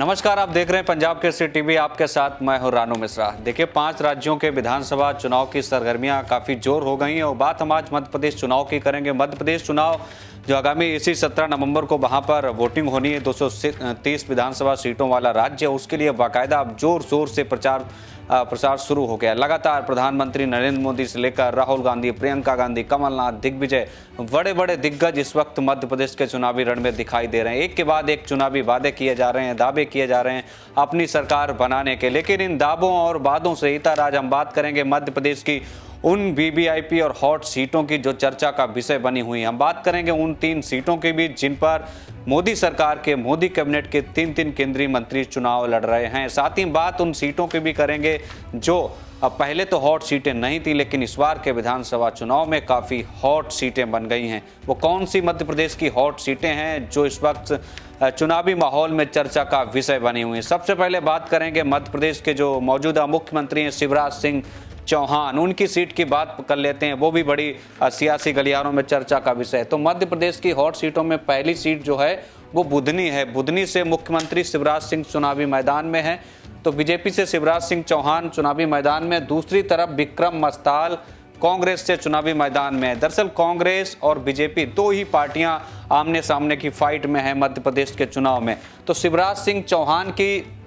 नमस्कार, आप देख रहे हैं पंजाब केसरी टीवी। आपके साथ मैं हूं रानू मिश्रा। देखिए, 5 राज्यों के विधानसभा चुनाव की सरगर्मियां काफ़ी जोर हो गई हैं और बात हम आज मध्य प्रदेश चुनाव की करेंगे। मध्य प्रदेश चुनाव जो आगामी इसी 17 नवंबर को वहां पर वोटिंग होनी है, 230 विधानसभा सीटों वाला राज्य, उसके लिए बाकायदा अब जोर शोर से प्रचार शुरू हो गया। लगातार प्रधानमंत्री नरेंद्र मोदी से लेकर राहुल गांधी, प्रियंका गांधी, कमलनाथ, दिग्विजय, बड़े बड़े दिग्गज इस वक्त मध्य प्रदेश के चुनावी रण में दिखाई दे रहे हैं। एक के बाद एक चुनावी वादे किए जा रहे हैं, दावे किए जा रहे हैं अपनी सरकार बनाने के। लेकिन इन दावों और वादों से इतर आज हम बात करेंगे मध्य प्रदेश की उन वीवीआईपी और हॉट सीटों की जो चर्चा का विषय बनी हुई है। हम बात करेंगे उन 3 सीटों की भी जिन पर मोदी सरकार के, मोदी कैबिनेट के 3 केंद्रीय मंत्री चुनाव लड़ रहे हैं। साथ ही बात उन सीटों की भी करेंगे जो अब पहले तो हॉट सीटें नहीं थी, लेकिन इस बार के विधानसभा चुनाव में काफ़ी हॉट सीटें बन गई हैं। वो कौन सी मध्य प्रदेश की हॉट सीटें हैं जो इस वक्त चुनावी माहौल में चर्चा का विषय बनी हुई है। सबसे पहले बात करेंगे मध्य प्रदेश के जो मौजूदा मुख्यमंत्री हैं शिवराज सिंह चौहान, उनकी सीट की बात कर लेते हैं। वो भी बड़ी सियासी गलियारों में चर्चा का विषय है। तो मध्य प्रदेश की हॉट सीटों में पहली सीट जो है वो बुधनी है। बुधनी से मुख्यमंत्री शिवराज सिंह चुनावी मैदान में है। तो बीजेपी से शिवराज सिंह चौहान चुनावी मैदान में, दूसरी तरफ विक्रम मस्ताल कांग्रेस से चुनावी मैदान में है। दरअसल कांग्रेस और बीजेपी 2 ही पार्टियां आमने सामने की फाइट में है मध्य प्रदेश के चुनाव में। तो शिवराज सिंह चौहान की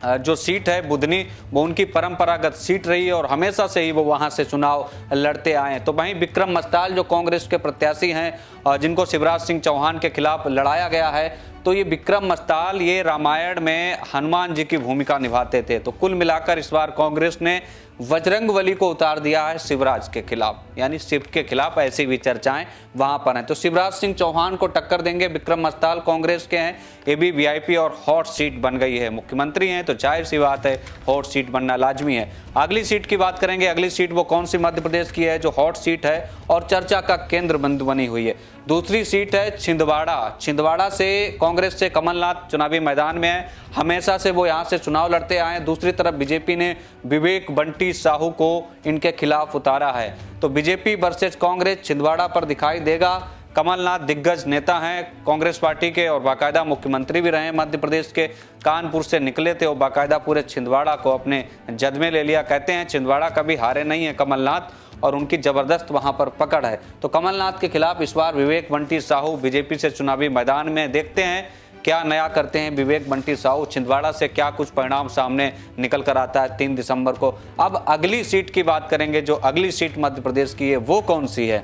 जो सीट है बुधनी, वो उनकी परंपरागत सीट रही है और हमेशा से ही वो वहां से चुनाव लड़ते आए हैं। तो वहीं विक्रम मस्ताल जो कांग्रेस के प्रत्याशी हैं, जिनको शिवराज सिंह चौहान के खिलाफ लड़ाया गया है, तो ये विक्रम मस्ताल ये रामायण में हनुमान जी की भूमिका निभाते थे। तो कुल मिलाकर इस बार कांग्रेस ने बजरंगबली को उतार दिया है शिवराज के खिलाफ, यानी शिव के खिलाफ, ऐसी भी चर्चाएं वहां पर हैं। तो शिवराज सिंह चौहान को टक्कर देंगे विक्रम मस्ताल, कांग्रेस के हैं। ये भी वीआईपी और हॉट सीट बन गई है। मुख्यमंत्री हैं तो जाहिर सी बात है हॉट सीट बनना लाजमी है। अगली सीट की बात करेंगे। अगली सीट वो कौन सी मध्य प्रदेश की है जो हॉट सीट है और चर्चा का केंद्र बिंदु बनी हुई है। दूसरी सीट है छिंदवाड़ा। छिंदवाड़ा से कांग्रेस से कमलनाथ चुनावी मैदान में है। हमेशा से वो यहाँ से चुनाव लड़ते आए हैं। दूसरी तरफ बीजेपी ने विवेक बंटी साहू को इनके खिलाफ उतारा है। तो बीजेपी वर्सेस कांग्रेस छिंदवाड़ा पर दिखाई देगा। कमलनाथ दिग्गज नेता हैं कांग्रेस पार्टी के और बाकायदा मुख्यमंत्री भी रहे मध्य प्रदेश के। कानपुर से निकले थे और बाकायदा पूरे छिंदवाड़ा को अपने जद में ले लिया। कहते हैं छिंदवाड़ा कभी हारे नहीं है कमलनाथ और उनकी जबरदस्त वहां पर पकड़ है। तो कमलनाथ के खिलाफ इस बार विवेक बंटी साहू बीजेपी से चुनावी मैदान में। देखते हैं क्या नया करते हैं विवेक बंटी साहू। छिंदवाड़ा से क्या कुछ परिणाम सामने निकल कर आता है 3 दिसंबर को। अब अगली सीट की बात करेंगे। जो अगली सीट मध्य प्रदेश की है वो कौन सी है?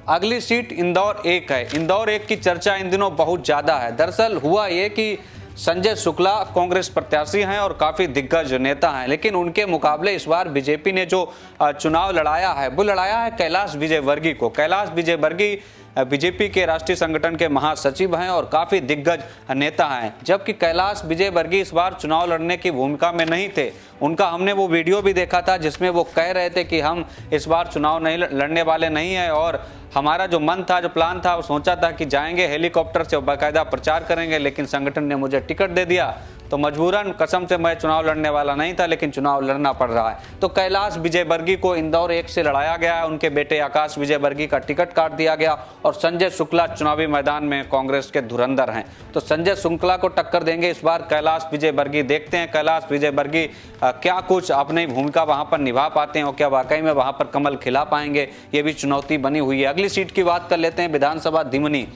अगली सीट इंदौर 1 है। इंदौर 1 की चर्चा इन दिनों बहुत ज्यादा है। दरअसल हुआ ये कि संजय शुक्ला कांग्रेस प्रत्याशी हैं और काफी दिग्गज नेता हैं, लेकिन उनके मुकाबले इस बार बीजेपी ने जो चुनाव लड़ाया है वो लड़ाया है कैलाश विजयवर्गीय को। कैलाश विजयवर्गीय बीजेपी के राष्ट्रीय संगठन के महासचिव हैं और काफी दिग्गज नेता हैं। जबकि कैलाश विजयवर्गीय इस बार चुनाव लड़ने की भूमिका में नहीं थे। उनका हमने वो वीडियो भी देखा था जिसमें वो कह रहे थे कि हम इस बार चुनाव नहीं लड़ने वाले नहीं है और हमारा जो मन था, जो प्लान था, वो सोचा था कि जाएंगे हेलीकॉप्टर से बाकायदा प्रचार करेंगे, लेकिन संगठन ने मुझे टिकट दे दिया तो मजबूरन कसम से मैं चुनाव लड़ने वाला नहीं था, लेकिन चुनाव लड़ना पड़ रहा है। तो कैलाश विजयवर्गीय को इंदौर 1 से लड़ाया गया है। उनके बेटे आकाश विजयवर्गीय का टिकट काट दिया गया और संजय शुक्ला चुनावी मैदान में कांग्रेस के धुरंधर हैं। तो संजय शुक्ला को टक्कर देंगे इस बार कैलाश विजयवर्गीय। देखते हैं कैलाश विजयवर्गीय क्या कुछ अपनी भूमिका वहां पर निभा पाते हैं और क्या वाकई में वहां पर कमल खिला पाएंगे। ये भी चुनौती बनी हुई है। अगली सीट की बात कर लेते हैं विधानसभा दिमनी।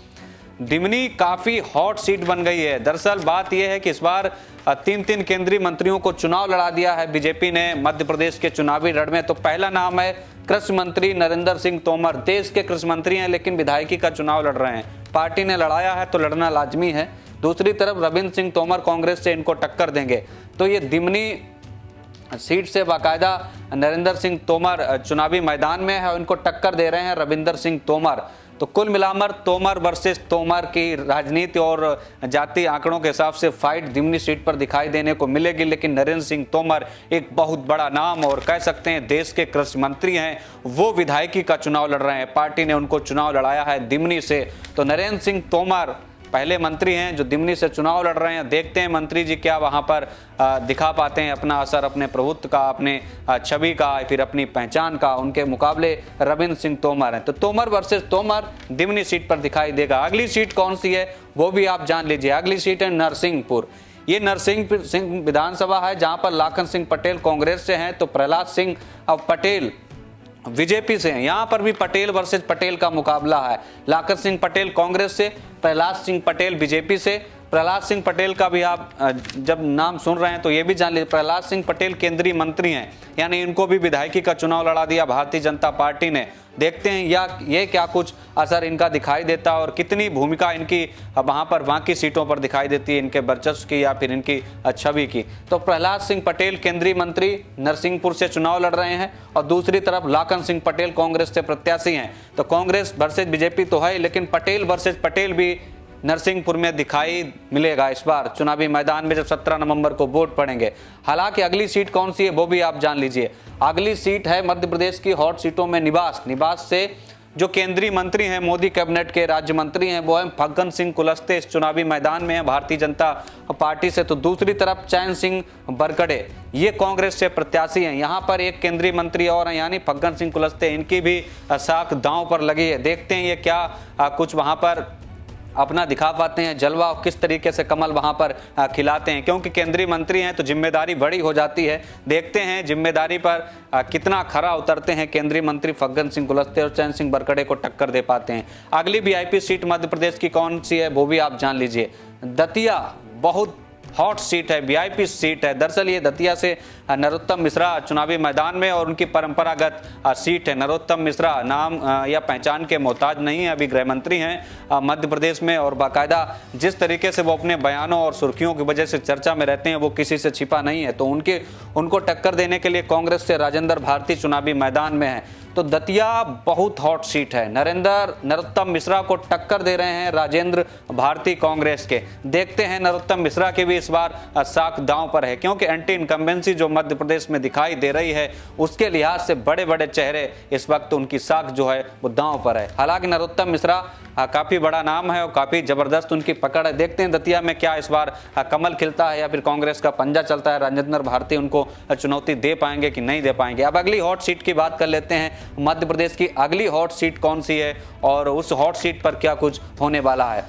दिमनी काफी हॉट सीट बन गई है। दरअसल बात यह है कि इस बार 3 केंद्रीय मंत्रियों को चुनाव लड़ा दिया है बीजेपी ने मध्य प्रदेश के चुनावी रण में। तो पहला नाम है कृषि मंत्री नरेंद्र सिंह तोमर। देश के कृषि मंत्री हैं लेकिन विधायकी का चुनाव लड़ रहे हैं। पार्टी ने लड़ाया है तो लड़ना लाजमी है। दूसरी तरफ रविंद्र सिंह तोमर कांग्रेस से इनको टक्कर देंगे। तो ये दिमनी सीट से बाकायदा नरेंद्र सिंह तोमर चुनावी मैदान में है और इनको टक्कर दे रहे हैं रविंद्र सिंह तोमर। तो कुल मिलाकर तोमर वर्सेस तोमर की राजनीति और जाति आंकड़ों के हिसाब से फाइट दिमनी सीट पर दिखाई देने को मिलेगी। लेकिन नरेंद्र सिंह तोमर एक बहुत बड़ा नाम और कह सकते हैं देश के कृषि मंत्री हैं, वो विधायकी का चुनाव लड़ रहे हैं। पार्टी ने उनको चुनाव लड़ाया है दिमनी से। तो नरेंद्र सिंह तोमर पहले मंत्री हैं जो दिमनी से चुनाव लड़ रहे हैं। देखते हैं मंत्री जी क्या वहां पर दिखा पाते हैं अपना असर, अपने प्रभुत्व का, अपने छवि का, फिर अपनी पहचान का। उनके मुकाबले रविंद्र सिंह तोमर हैं। तो तोमर वर्सेस तोमर दिमनी सीट पर दिखाई देगा। अगली सीट कौन सी है वो भी आप जान लीजिए। अगली सीट है नरसिंहपुर। ये नरसिंहपुर सिंह विधानसभा है जहां पर लाखन सिंह पटेल कांग्रेस से हैं तो प्रहलाद सिंह पटेल बीजेपी से हैं। यहाँ पर भी पटेल वर्सेस पटेल का मुकाबला है। लाखन सिंह पटेल कांग्रेस से, प्रहलाद सिंह पटेल बीजेपी से। प्रहलाद सिंह पटेल का भी आप जब नाम सुन रहे हैं तो ये भी जान लीजिए, प्रहलाद सिंह पटेल केंद्रीय मंत्री हैं, यानी इनको भी विधायकी का चुनाव लड़ा दिया भारतीय जनता पार्टी ने। देखते हैं ये क्या कुछ असर इनका दिखाई देता है और कितनी भूमिका इनकी वहां पर बाकी सीटों पर दिखाई देती है, इनके वर्चस्व की या फिर इनकी छवि की। तो प्रहलाद सिंह पटेल केंद्रीय मंत्री नरसिंहपुर से चुनाव लड़ रहे हैं और दूसरी तरफ लाखन सिंह पटेल कांग्रेस से प्रत्याशी हैं। तो कांग्रेस वर्सेज बीजेपी तो है, लेकिन पटेल वर्सेज पटेल भी नरसिंहपुर में दिखाई मिलेगा इस बार चुनावी मैदान में जब 17 नवंबर को वोट पड़ेंगे। हालांकि अगली सीट कौन सी है वो भी आप जान लीजिए। अगली सीट है मध्य प्रदेश की हॉट सीटों में निवास से जो केंद्रीय मंत्री हैं, मोदी कैबिनेट के राज्य मंत्री हैं, वो है फग्गन सिंह कुलस्ते इस चुनावी मैदान में है भारतीय जनता पार्टी से। तो दूसरी तरफ चैन सिंह बरकड़े ये कांग्रेस से प्रत्याशी हैं। यहाँ पर एक केंद्रीय मंत्री और हैं यानी फग्गन सिंह कुलस्ते, इनकी भी साख दांव पर लगी है। देखते हैं ये क्या कुछ वहां पर अपना दिखा पाते हैं, जलवा किस तरीके से कमल वहां पर खिलाते हैं, क्योंकि केंद्रीय मंत्री हैं तो जिम्मेदारी बड़ी हो जाती है। देखते हैं जिम्मेदारी पर कितना खरा उतरते हैं केंद्रीय मंत्री फग्गन सिंह कुलस्ते और चैन सिंह बरकड़े को टक्कर दे पाते हैं। अगली वीआईपी सीट मध्य प्रदेश की कौन सी है वो भी आप जान लीजिए। दतिया बहुत हॉट सीट है, वीआईपी सीट है। दरअसल ये दतिया से नरोत्तम मिश्रा चुनावी मैदान में और उनकी परंपरागत सीट है। नरोत्तम मिश्रा नाम या पहचान के मोहताज नहीं है, अभी गृह मंत्री हैं मध्य प्रदेश में और बाकायदा जिस तरीके से वो अपने बयानों और सुर्खियों की वजह से चर्चा में रहते हैं वो किसी से छिपा नहीं है। तो उनको टक्कर देने के लिए कांग्रेस से राजेंद्र भारती चुनावी मैदान में है। तो दतिया बहुत हॉट सीट है। नरोत्तम मिश्रा को टक्कर दे रहे हैं राजेंद्र भारती कांग्रेस के। देखते हैं नरोत्तम मिश्रा की भी इस बार साख दांव पर है, क्योंकि एंटी इनकम्बेंसी जो मध्य प्रदेश में दिखाई दे रही है उसके लिहाज से बड़े बड़े चेहरे इस वक्त उनकी साख जो है वो दांव पर है। हालांकि नरोत्तम मिश्रा काफी बड़ा नाम है और काफी जबरदस्त उनकी पकड़ है। देखते हैं दतिया में क्या इस बार कमल खिलता है या फिर कांग्रेस का पंजा चलता है, राजेंद्र भारती उनको चुनौती दे पाएंगे कि नहीं दे पाएंगे। अब अगली हॉट सीट की बात कर लेते हैं। मध्य प्रदेश की अगली हॉट सीट कौन सी है और उस हॉट सीट पर क्या कुछ होने वाला है।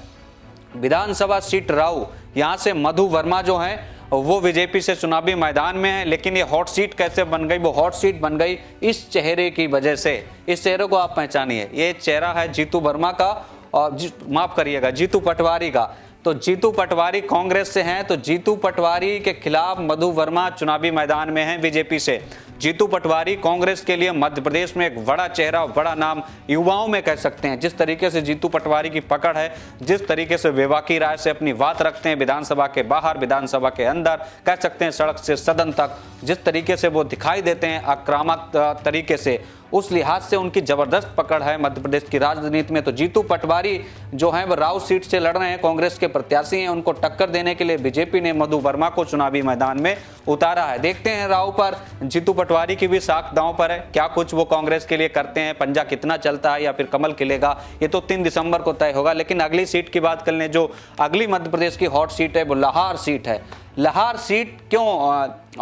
विधानसभा सीट राऊ, यहां से मधु वर्मा जो है वो बीजेपी से चुनावी मैदान में है। लेकिन ये हॉट सीट कैसे बन गई? वो हॉट सीट बन गई इस चेहरे की वजह से। इस चेहरे को आप पहचानिए, ये चेहरा है जीतू वर्मा का और माफ करिएगा जीतू पटवारी का। तो जीतू पटवारी कांग्रेस से हैं, तो जीतू पटवारी के खिलाफ मधु वर्मा चुनावी मैदान में हैं बीजेपी से। जीतू पटवारी कांग्रेस के लिए मध्य प्रदेश में एक बड़ा चेहरा, बड़ा नाम युवाओं में कह सकते हैं। जिस तरीके से जीतू पटवारी की पकड़ है, जिस तरीके से बेबाकी राय से अपनी बात रखते हैं विधानसभा के बाहर, विधानसभा के अंदर, कह सकते हैं सड़क से सदन तक, जिस तरीके से वो दिखाई देते हैं आक्रामक तरीके से, उस लिहाज से उनकी जबरदस्त पकड़ है मध्य प्रदेश की राजनीति में। तो जीतू पटवारी जो है वो राव सीट से लड़ रहे हैं, कांग्रेस के प्रत्याशी हैं। उनको टक्कर देने के लिए बीजेपी ने मधु वर्मा को चुनावी मैदान में उतारा है। देखते हैं राव पर जीतू पटवारी की भी साख दांव पर है, क्या कुछ वो कांग्रेस के लिए करते हैं, पंजा कितना चलता है या फिर कमल खिलेगा, ये तो 3 दिसंबर को तय होगा। लेकिन अगली सीट की बात कर लें, जो अगली मध्य प्रदेश की हॉट सीट है वो लाहौर सीट है। लाहौर सीट क्यों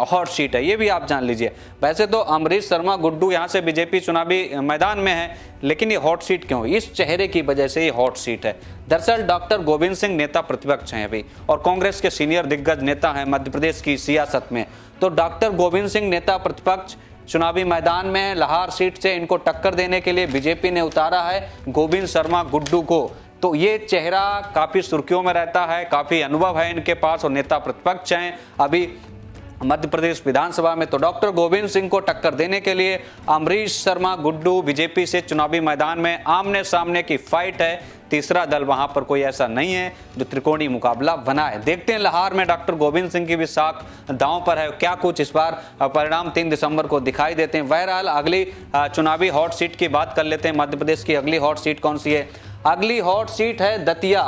हॉट सीट है ये भी आप जान लीजिए। वैसे तो अमरीश शर्मा गुड्डू यहाँ से बीजेपी चुनावी मैदान में है, लेकिन ये हॉट सीट क्यों? इस चेहरे की वजह से ये हॉट सीट है। दरअसल डॉक्टर गोविंद सिंह नेता प्रतिपक्ष हैं अभी और कांग्रेस के सीनियर दिग्गज नेता हैं मध्य प्रदेश की सियासत में। तो डॉक्टर गोविंद सिंह नेता प्रतिपक्ष चुनावी मैदान में लाहौर सीट से इनको टक्कर देने के लिए बीजेपी ने उतारा है गोविंद शर्मा गुड्डू को। तो ये चेहरा काफी सुर्खियों में रहता है, काफी अनुभव है इनके पास और नेता प्रतिपक्ष हैं अभी मध्य प्रदेश विधानसभा में। तो डॉक्टर गोविंद सिंह को टक्कर देने के लिए अमरीश शर्मा गुड्डू बीजेपी से चुनावी मैदान में आमने सामने की फाइट है। तीसरा दल वहां पर कोई ऐसा नहीं है जो त्रिकोणीय मुकाबला बनाए। देखते हैं लाहौर में डॉक्टर गोविंद सिंह की भी साख दांव पर है, क्या कुछ इस बार परिणाम 3 दिसंबर को दिखाई देते हैं। बहरहाल अगली चुनावी हॉट सीट की बात कर लेते हैं। मध्य प्रदेश की अगली हॉट सीट कौन सी है? अगली हॉट सीट है दतिया।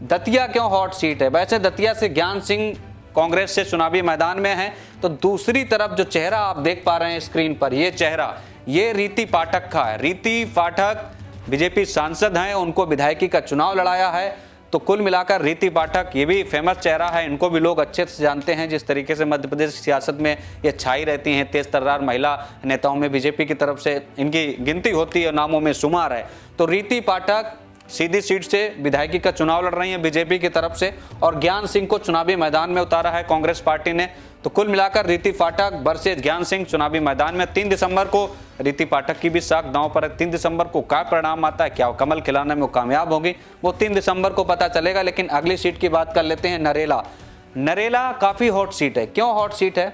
दतिया क्यों हॉट सीट है? वैसे दतिया से ज्ञान सिंह कांग्रेस से चुनावी मैदान में है। तो दूसरी तरफ जो चेहरा आप देख पा रहे हैं स्क्रीन पर, ये चेहरा ये रीति पाठक का है। रीति पाठक बीजेपी सांसद हैं, उनको विधायकी का चुनाव लड़ाया है। तो कुल मिलाकर रीति पाठक ये भी फेमस चेहरा है, इनको भी लोग अच्छे से जानते हैं। जिस तरीके से मध्य प्रदेश की सियासत में ये छाई रहती हैं, तेज तर्रार महिला नेताओं में बीजेपी की तरफ से इनकी गिनती होती है, नामों में शुमार है। तो रीति पाठक सीधी सीट से विधायकी का चुनाव लड़ रही हैं बीजेपी की तरफ से, और ज्ञान सिंह को चुनावी मैदान में उतारा है कांग्रेस पार्टी ने। तो कुल मिलाकर रीति पाठक वर्सेस ज्ञान सिंह चुनावी मैदान में। 3 दिसंबर को रीति पाठक की भी साख दांव पर है। 3 दिसंबर को क्या परिणाम आता है, क्या कमल खिलाने में वो कामयाब होगी, वो 3 दिसंबर को पता चलेगा। लेकिन अगली सीट की बात कर लेते हैं, नरेला। नरेला काफी हॉट सीट है। क्यों हॉट सीट है?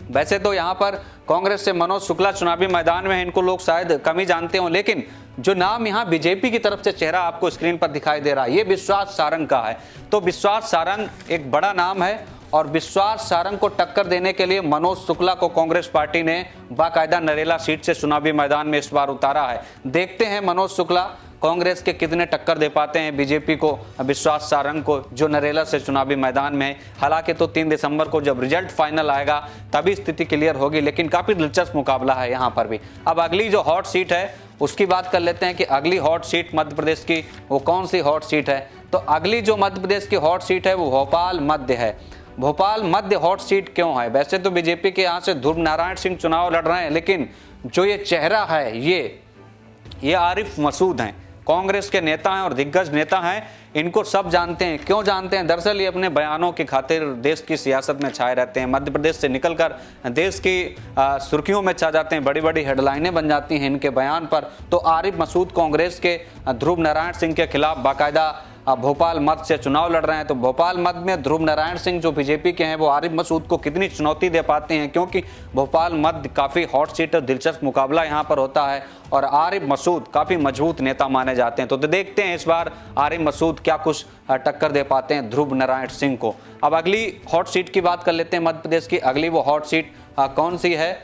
वैसे तो यहाँ पर कांग्रेस से मनोज शुक्ला चुनावी मैदान में है, इनको लोग शायद कम ही जानते हो, लेकिन जो नाम यहाँ बीजेपी की तरफ से चेहरा आपको स्क्रीन पर दिखाई दे रहा है, ये विश्वास सारंग का है। तो विश्वास सारंग एक बड़ा नाम है, और विश्वास सारंग को टक्कर देने के लिए मनोज शुक्ला को कांग्रेस पार्टी ने बाकायदा नरेला सीट से चुनावी मैदान में इस बार उतारा है। देखते हैं मनोज शुक्ला कांग्रेस के कितने टक्कर दे पाते हैं बीजेपी को, विश्वास सारंग को, जो नरेला से चुनावी मैदान में है। हालांकि तो 3 दिसंबर को जब रिजल्ट फाइनल आएगा तभी स्थिति क्लियर होगी, लेकिन काफी दिलचस्प मुकाबला है यहाँ पर भी। अब अगली जो हॉट सीट है उसकी बात कर लेते हैं कि अगली हॉट सीट मध्य प्रदेश की वो कौन सी हॉट सीट है। तो अगली जो मध्य प्रदेश की हॉट सीट है वो भोपाल मध्य है। भोपाल मध्य हॉट सीट क्यों है? वैसे तो बीजेपी के यहाँ से ध्रुव नारायण सिंह चुनाव लड़ रहे हैं, लेकिन जो ये चेहरा है ये आरिफ मसूद हैं, कांग्रेस के नेता हैं और दिग्गज नेता हैं। इनको सब जानते हैं। क्यों जानते हैं? दरअसल ये अपने बयानों की खातिर देश की सियासत में छाए रहते हैं। मध्य प्रदेश से निकलकर देश की सुर्खियों में छा जाते हैं, बड़ी बड़ी हेडलाइनें बन जाती हैं इनके बयान पर। तो आरिफ मसूद कांग्रेस के ध्रुव नारायण सिंह के खिलाफ बाकायदा भोपाल मध्य से चुनाव लड़ रहे हैं। तो भोपाल मध्य में ध्रुव नारायण सिंह जो बीजेपी के हैं वो आरिफ मसूद को कितनी चुनौती दे पाते हैं, क्योंकि भोपाल मध्य काफी हॉट सीट और दिलचस्प मुकाबला यहाँ पर होता है, और आरिफ मसूद काफी मजबूत नेता माने जाते हैं। तो देखते हैं इस बार आरिफ मसूद क्या कुछ टक्कर दे पाते हैं ध्रुव नारायण सिंह को। अब अगली हॉट सीट की बात कर लेते हैं मध्य प्रदेश की। अगली वो हॉट सीट कौन सी है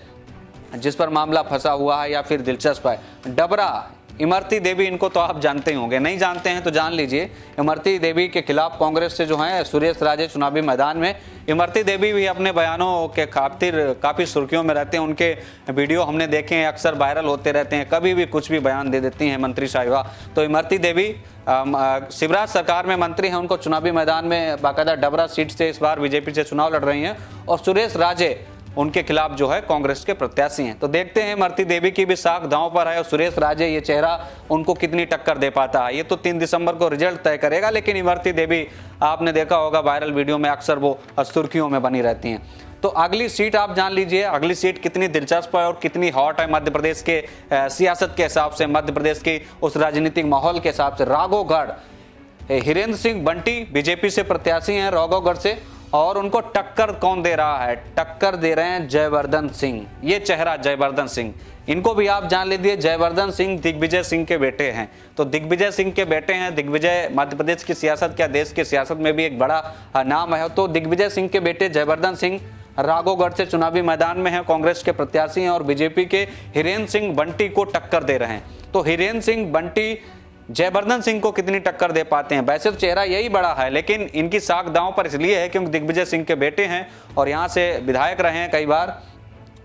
जिस पर मामला फंसा हुआ है या फिर दिलचस्प है? डबरा इमरती देवी, इनको तो आप जानते ही होंगे, नहीं जानते हैं तो जान लीजिए। इमरती देवी के खिलाफ कांग्रेस से जो है सुरेश राजे चुनावी मैदान में। इमरती देवी भी अपने बयानों के खातिर काफ़ी सुर्खियों में रहते हैं। उनके वीडियो हमने देखे हैं, अक्सर वायरल होते रहते हैं, कभी भी कुछ भी बयान दे देती हैं मंत्री साहिबा। तो इमरती देवी शिवराज सरकार में मंत्री हैं, उनको चुनावी मैदान में बाकायदा डबरा सीट से इस बार बीजेपी से चुनाव लड़ रही हैं, और सुरेश राजे उनके खिलाफ जो है कांग्रेस के प्रत्याशी हैं। तो देखते हैं इमरती देवी की भी साख दांव पर है, और सुरेश राजे ये चेहरा उनको कितनी टक्कर दे पाता है। ये तो 3 दिसंबर को रिजल्ट तय करेगा, लेकिन इमरती देवी आपने देखा होगा वायरल वीडियो में अक्सर वो सुर्खियों में बनी रहती हैं। तो अगली सीट आप जान लीजिए, अगली सीट कितनी दिलचस्प है और कितनी हॉट है मध्य प्रदेश के सियासत के हिसाब से, मध्य प्रदेश की उस राजनीतिक माहौल के हिसाब से। राघवगढ़, हिरेंद्र सिंह बंटी बीजेपी से प्रत्याशी हैं राघवगढ़ से, और उनको टक्कर कौन दे रहा है? टक्कर दे रहे हैं जयवर्धन सिंह। ये चेहरा जयवर्धन सिंह, इनको भी आप जान लीजिए। जयवर्धन सिंह दिग्विजय सिंह के बेटे हैं। तो दिग्विजय सिंह के बेटे हैं। दिग्विजय मध्य प्रदेश की सियासत, क्या देश की सियासत में भी एक बड़ा नाम है। तो दिग्विजय सिंह के बेटे जयवर्धन सिंह राघवगढ़ से चुनावी मैदान में हैं, कांग्रेस के प्रत्याशी हैं, और बीजेपी के हिरेंद्र सिंह बंटी को टक्कर दे रहे हैं। तो हिरेंद्र सिंह बंटी जयवर्धन सिंह को कितनी टक्कर दे पाते हैं? वैसे तो चेहरा यही बड़ा है, लेकिन इनकी साख दांव पर इसलिए है क्योंकि दिग्विजय सिंह के बेटे हैं और यहाँ से विधायक रहे हैं कई बार।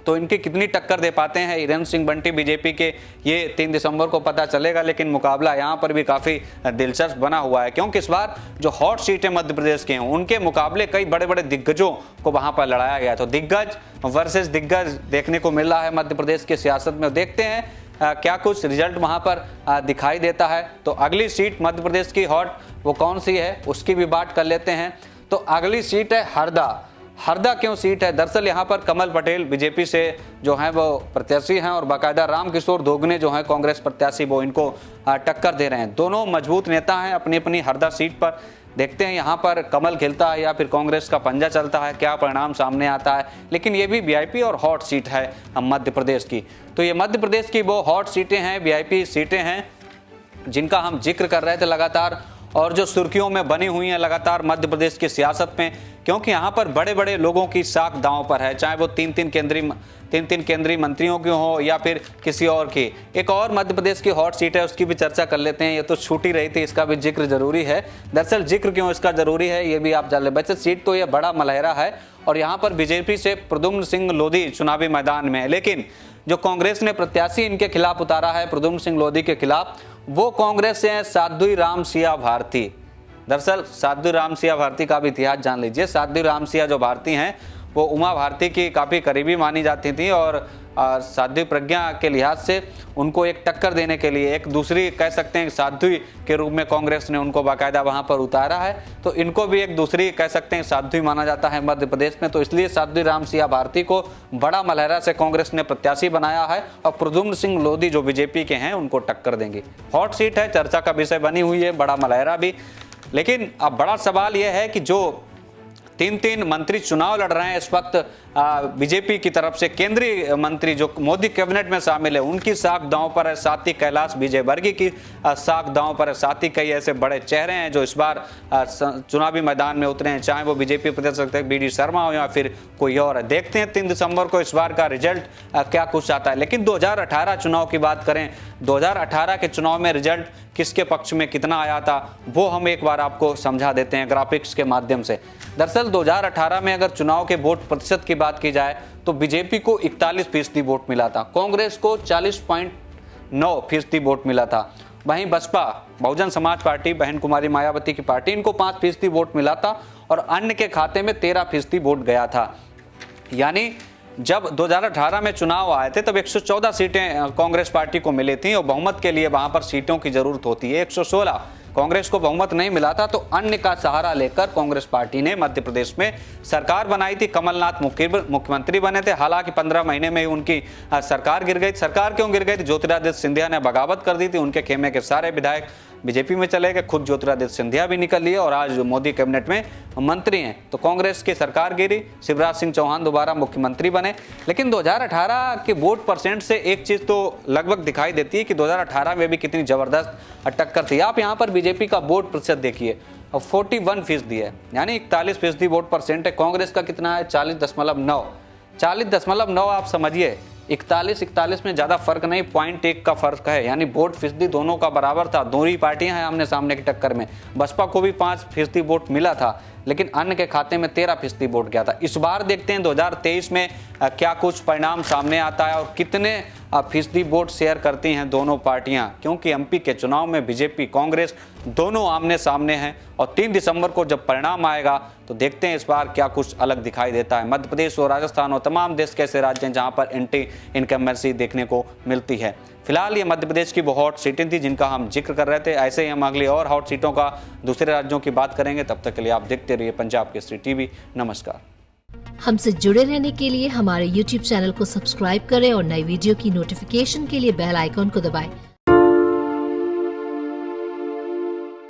तो इनकी कितनी टक्कर दे पाते हैं हिरेंद्र सिंह बंटी बीजेपी के, ये 3 दिसंबर को पता चलेगा। लेकिन मुकाबला यहाँ पर भी काफ़ी दिलचस्प बना हुआ है, क्योंकि इस बार जो हॉट सीटें मध्य प्रदेश के हैं उनके मुकाबले कई बड़े बड़े दिग्गजों को वहाँ पर लड़ाया गया। तो दिग्गज वर्सेस दिग्गज देखने को मिल रहा है मध्य प्रदेश की सियासत में। देखते हैं क्या कुछ रिजल्ट वहां पर दिखाई देता है। तो अगली सीट मध्य प्रदेश की हॉट वो कौन सी है उसकी भी बात कर लेते हैं। तो अगली सीट है हरदा। हरदा क्यों सीट है? दरअसल यहाँ पर कमल पटेल बीजेपी से जो हैं वो प्रत्याशी हैं, और बाकायदा रामकिशोर दोगने जो हैं कांग्रेस प्रत्याशी वो इनको टक्कर दे रहे हैं। दोनों मजबूत नेता हैं अपनी अपनी हरदा सीट पर। देखते हैं यहाँ पर कमल खिलता है या फिर कांग्रेस का पंजा चलता है, क्या परिणाम सामने आता है। लेकिन ये भी वीआईपी और हॉट सीट है मध्य प्रदेश की। तो ये मध्य प्रदेश की वो हॉट सीटें हैं, वीआईपी सीटें हैं जिनका हम जिक्र कर रहे थे लगातार, और जो सुर्खियों में बनी हुई हैं लगातार मध्य प्रदेश की सियासत में, क्योंकि यहाँ पर बड़े बड़े लोगों की साख दांव पर है, चाहे वो तीन तीन केंद्रीय मंत्रियों की हो या फिर किसी और की। एक और मध्य प्रदेश की हॉट सीट है, उसकी भी चर्चा कर लेते हैं। ये तो छूटी रही थी, इसका भी जिक्र जरूरी है। दरअसल जिक्र क्यों इसका जरूरी है ये भी आप जान लें। वैसे सीट तो ये बड़ा मलहरा है, और यहाँ पर बीजेपी से प्रद्युम्न सिंह लोधी चुनावी मैदान में है, लेकिन जो कांग्रेस ने प्रत्याशी इनके खिलाफ उतारा है प्रद्युम्न सिंह लोधी के खिलाफ, वो कांग्रेस से हैं साध्वी राम सिया भारती। दरअसल साध्वी राम सिया भारती का भी इतिहास जान लीजिए। साध्वी राम सिया जो भारती हैं वो उमा भारती की काफ़ी करीबी मानी जाती थी, और साध्वी प्रज्ञा के लिहाज से उनको एक टक्कर देने के लिए, एक दूसरी कह सकते हैं साध्वी के रूप में कांग्रेस ने उनको बाकायदा वहां पर उतारा है, तो इनको भी एक दूसरी कह सकते हैं साध्वी माना जाता है मध्य प्रदेश में। तो इसलिए साध्वी राम सिंह भारती को बड़ा मलहरा से कांग्रेस ने प्रत्याशी बनाया है और प्रद्युम्न सिंह लोधी जो बीजेपी के हैं उनको टक्कर देंगे। हॉट सीट है, चर्चा का विषय बनी हुई है, बड़ा मलहरा भी। लेकिन अब बड़ा सवाल यह है कि जो 3 मंत्री चुनाव लड़ रहे हैं इस वक्त बीजेपी की तरफ से, केंद्रीय मंत्री जो मोदी कैबिनेट में शामिल है उनकी साख दांव पर है, साथ ही कैलाश विजयवर्गीय की साख दांव पर है, साथ ही कई ऐसे बड़े चेहरे हैं जो इस बार चुनावी मैदान में उतरे हैं, चाहे वो बीजेपी प्रदेश अध्यक्ष BD शर्मा हो या फिर कोई और है। देखते हैं 3 दिसंबर को इस बार का रिजल्ट क्या कुछ आता है। लेकिन 2018 चुनाव की बात करें, 2018 के चुनाव में रिजल्ट किसके पक्ष में कितना आया था वो हम एक बार आपको समझा देते हैं ग्राफिक्स के माध्यम से। दरअसल 2018 में अगर चुनाव के वोट प्रतिशत की बात की जाए तो बीजेपी को 41% वोट मिला था, कांग्रेस को 40.9% वोट मिला था। वहीं बसपा, बहुजन समाज पार्टी, बहन कुमारी मायावती की पार्टी, इनको 5% वोट मिला था और अन्य के खाते में 13% वोट गया था। यानी जब 2018 में चुनाव आए थे तब 114 सीटें कांग्रेस पार्टी को मिली थी और बहुमत के लिए वहां पर सीटों की जरूरत होती है। 116 कांग्रेस को बहुमत नहीं मिला था, तो अन्य का सहारा लेकर कांग्रेस पार्टी ने मध्य प्रदेश में सरकार बनाई थी। कमलनाथ मुख्यमंत्री बने थे, हालांकि 15 महीने में ही उनकी सरकार गिर गई। सरकार क्यों गिर गई थी? ज्योतिरादित्य सिंधिया ने बगावत कर दी थी, उनके खेमे के सारे विधायक बीजेपी में चले गए, खुद ज्योतिरादित्य सिंधिया भी निकल लिए और आज मोदी कैबिनेट में मंत्री हैं। तो कांग्रेस की सरकार गिरी, शिवराज सिंह चौहान दोबारा मुख्यमंत्री बने। लेकिन 2018 के वोट परसेंट से एक चीज तो लगभग दिखाई देती है कि 2018 में भी कितनी जबरदस्त टक्कर थी। आप यहाँ पर बीजेपी का वोट प्रतिशत देखिए, 41% है, यानी 41% वोट परसेंट है। कांग्रेस का कितना है? 40.9। 40.9 आप समझिए, 41 में ज्यादा फर्क नहीं, 0.1 का फर्क है, यानी वोट फीसदी दोनों का बराबर था। दोनों ही पार्टियां हैं आमने सामने की टक्कर में। बसपा को भी 5% वोट मिला था, लेकिन अन्य के खाते में 13% वोट गया था। इस बार देखते हैं 2023 में क्या कुछ परिणाम सामने आता है और कितने फीसदी वोट शेयर करती हैं दोनों पार्टियां, क्योंकि MP के चुनाव में बीजेपी कांग्रेस दोनों आमने सामने हैं और 3 दिसंबर को जब परिणाम आएगा तो देखते हैं इस बार क्या कुछ अलग दिखाई देता है। मध्य प्रदेश और राजस्थान और तमाम देश के ऐसे राज्य हैं जहां पर एंटी इनकम्बेंसी देखने को मिलती है। फिलहाल ये मध्य प्रदेश की वो हॉट सीटें थी जिनका हम जिक्र कर रहे थे। ऐसे ही हम अगली और हॉट सीटों का दूसरे राज्यों की बात करेंगे। तब तक के लिए आप देखते रहिए पंजाब केसरी TV। नमस्कार। हमसे जुड़े रहने के लिए हमारे YouTube चैनल को सब्सक्राइब करें और नई वीडियो की नोटिफिकेशन के लिए बेल आइकॉन को दबाएं।